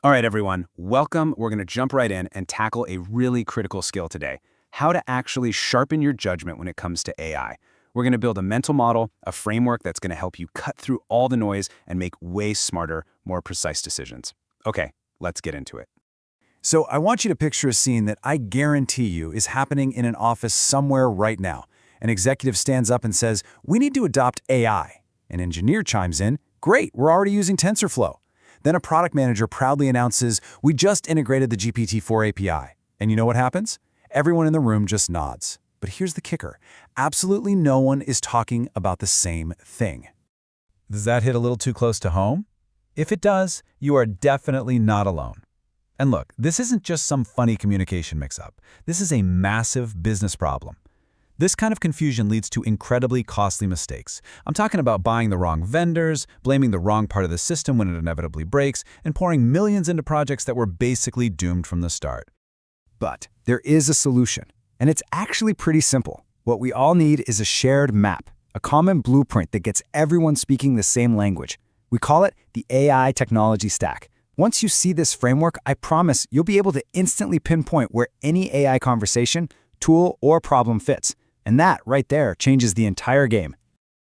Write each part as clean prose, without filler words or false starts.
All right, everyone, welcome. We're going to jump right in and tackle a really critical skill today, how to actually sharpen your judgment when it comes to AI. We're going to build a mental model, a framework that's going to help you cut through all the noise and make way smarter, more precise decisions. Okay, let's get into it. So I want you to picture a scene that I guarantee you is happening in an office somewhere right now. An executive stands up and says, "We need to adopt AI." An engineer chimes in, "Great, we're already using TensorFlow." Then a product manager proudly announces, "We just integrated the GPT-4 API." And you know what happens? Everyone in the room just nods. But here's the kicker. Absolutely no one is talking about the same thing. Does that hit a little too close to home? If it does, you are definitely not alone. And look, this isn't just some funny communication mix-up. This is a massive business problem. This kind of confusion leads to incredibly costly mistakes. I'm talking about buying the wrong vendors, blaming the wrong part of the system when it inevitably breaks, and pouring millions into projects that were basically doomed from the start. But there is a solution, and it's actually pretty simple. What we all need is a shared map, a common blueprint that gets everyone speaking the same language. We call it the AI technology stack. Once you see this framework, I promise you'll be able to instantly pinpoint where any AI conversation, tool, or problem fits. And that, right there, changes the entire game.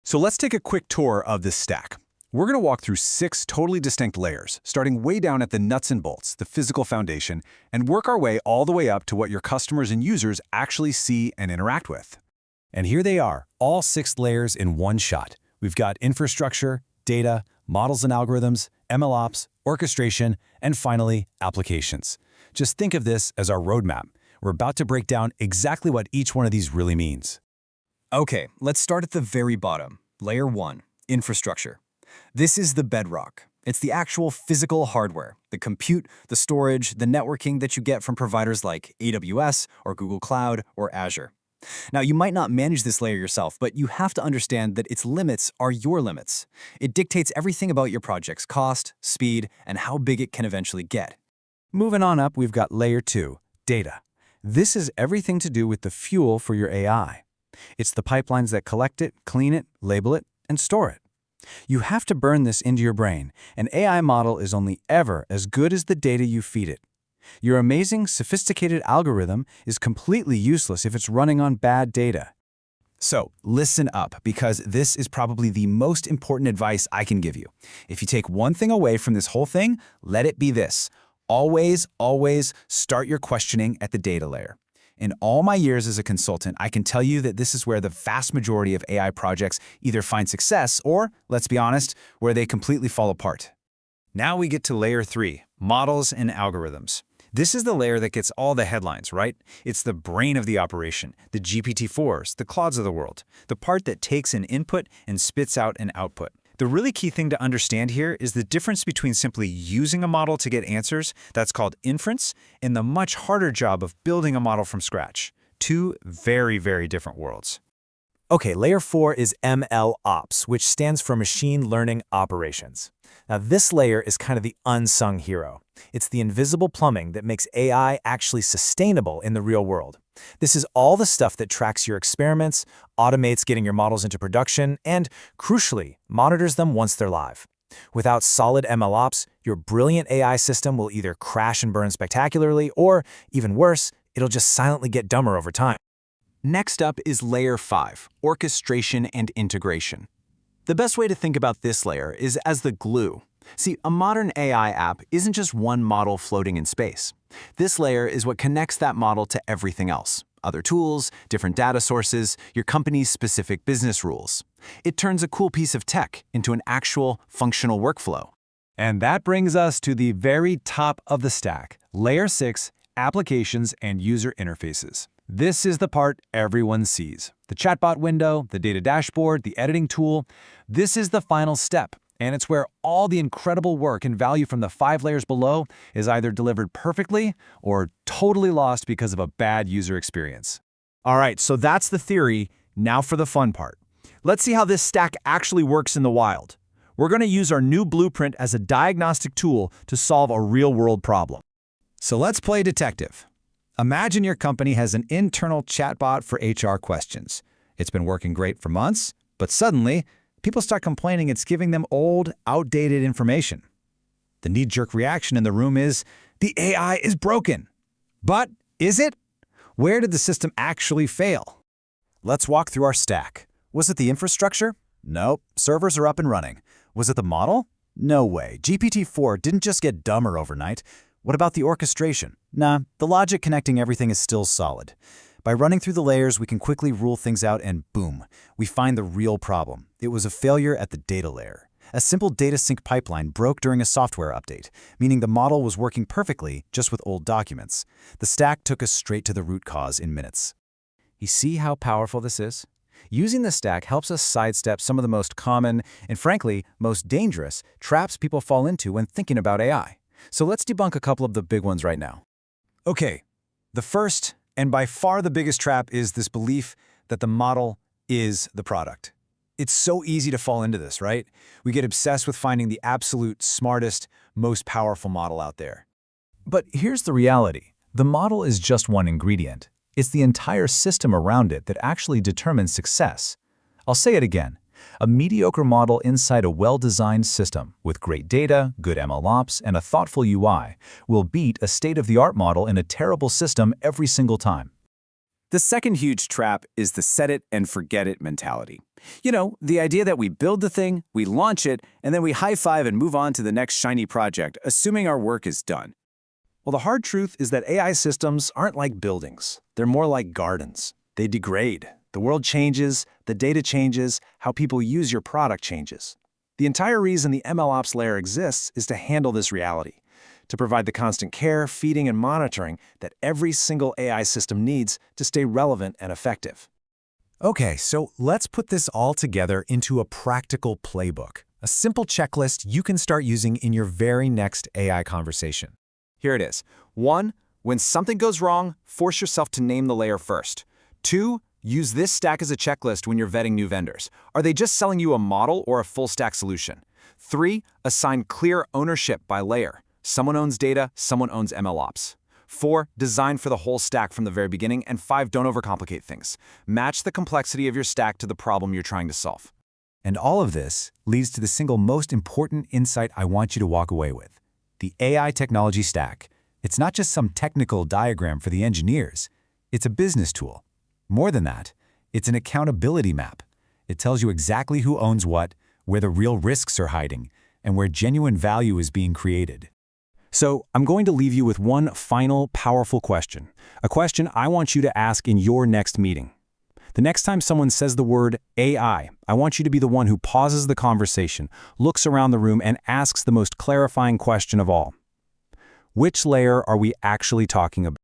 So let's take a quick tour of this stack. We're going to walk through 6 totally distinct layers, starting way down at the nuts and bolts, the physical foundation, and work our way all the way up to what your customers and users actually see and interact with. And here they are, all 6 layers in one shot. We've got infrastructure, data, models and algorithms, MLOps, orchestration, and finally, applications. Just think of this as our roadmap. We're about to break down exactly what each one of these really means. Okay, let's start at the very bottom. Layer 1, infrastructure. This is the bedrock. It's the actual physical hardware, the compute, the storage, the networking that you get from providers like AWS or Google Cloud or Azure. Now, you might not manage this layer yourself, but you have to understand that its limits are your limits. It dictates everything about your project's cost, speed, and how big it can eventually get. Moving on up, we've got layer 2, data. This is everything to do with the fuel for your AI. It's the pipelines that collect it, clean it, label it, and store it. You have to burn this into your brain. An AI model is only ever as good as the data you feed it. Your amazing, sophisticated algorithm is completely useless if it's running on bad data. So, listen up, because this is probably the most important advice I can give you. If you take one thing away from this whole thing, let it be this. Always, always start your questioning at the data layer. In all my years as a consultant, I can tell you that this is where the vast majority of AI projects either find success or, let's be honest, where they completely fall apart. Now we get to layer 3, models and algorithms. This is the layer that gets all the headlines, right? It's the brain of the operation, the GPT-4s, the Claudes of the world, the part that takes an input and spits out an output. The really key thing to understand here is the difference between simply using a model to get answers, that's called inference, and the much harder job of building a model from scratch. 2 very, very different worlds. Okay, layer 4 is MLOps, which stands for Machine Learning Operations. Now, this layer is kind of the unsung hero. It's the invisible plumbing that makes AI actually sustainable in the real world. This is all the stuff that tracks your experiments, automates getting your models into production, and, crucially, monitors them once they're live. Without solid MLOps, your brilliant AI system will either crash and burn spectacularly, or, even worse, it'll just silently get dumber over time. Next up is layer 5, orchestration and integration. The best way to think about this layer is as the glue. See, a modern AI app isn't just one model floating in space. This layer is what connects that model to everything else. Other tools, different data sources, your company's specific business rules. It turns a cool piece of tech into an actual functional workflow. And that brings us to the very top of the stack, layer 6, applications and user interfaces. This is the part everyone sees. The chatbot window, the data dashboard, the editing tool. This is the final step, and it's where all the incredible work and value from the 5 layers below is either delivered perfectly or totally lost because of a bad user experience. All right, so that's the theory. Now for the fun part. Let's see how this stack actually works in the wild. We're going to use our new blueprint as a diagnostic tool to solve a real-world problem. So let's play detective. Imagine your company has an internal chatbot for HR questions. It's been working great for months, but suddenly, people start complaining it's giving them old, outdated information. The knee-jerk reaction in the room is, the AI is broken. But is it? Where did the system actually fail? Let's walk through our stack. Was it the infrastructure? Nope, servers are up and running. Was it the model? No way. GPT-4 didn't just get dumber overnight. What about the orchestration? Nah, the logic connecting everything is still solid. By running through the layers, we can quickly rule things out and boom, we find the real problem. It was a failure at the data layer. A simple data sync pipeline broke during a software update, meaning the model was working perfectly just with old documents. The stack took us straight to the root cause in minutes. You see how powerful this is? Using the stack helps us sidestep some of the most common and, frankly, most dangerous traps people fall into when thinking about AI. So let's debunk a couple of the big ones right now. Okay, the first and by far the biggest trap is this belief that the model is the product. It's so easy to fall into this, right? We get obsessed with finding the absolute smartest, most powerful model out there. But here's the reality. The model is just one ingredient. It's the entire system around it that actually determines success. I'll say it again. A mediocre model inside a well-designed system with great data, good MLOps, and a thoughtful UI will beat a state-of-the-art model in a terrible system every single time. The second huge trap is the set it and forget it mentality. You know, the idea that we build the thing, we launch it, and then we high-five and move on to the next shiny project, assuming our work is done. Well, the hard truth is that AI systems aren't like buildings. They're more like gardens. They degrade. The world changes, the data changes, how people use your product changes. The entire reason the MLOps layer exists is to handle this reality, to provide the constant care, feeding, and monitoring that every single AI system needs to stay relevant and effective. Okay, so let's put this all together into a practical playbook, a simple checklist you can start using in your very next AI conversation. Here it is. 1. When something goes wrong, force yourself to name the layer first. 2. Use this stack as a checklist when you're vetting new vendors. Are they just selling you a model or a full-stack solution? 3. Assign clear ownership by layer. Someone owns data, someone owns MLOps. 4. Design for the whole stack from the very beginning. And 5. Don't overcomplicate things. Match the complexity of your stack to the problem you're trying to solve. And all of this leads to the single most important insight I want you to walk away with. The AI technology stack. It's not just some technical diagram for the engineers. It's a business tool. More than that, it's an accountability map. It tells you exactly who owns what, where the real risks are hiding, and where genuine value is being created. So I'm going to leave you with one final powerful question, a question I want you to ask in your next meeting. The next time someone says the word AI, I want you to be the one who pauses the conversation, looks around the room, and asks the most clarifying question of all. Which layer are we actually talking about?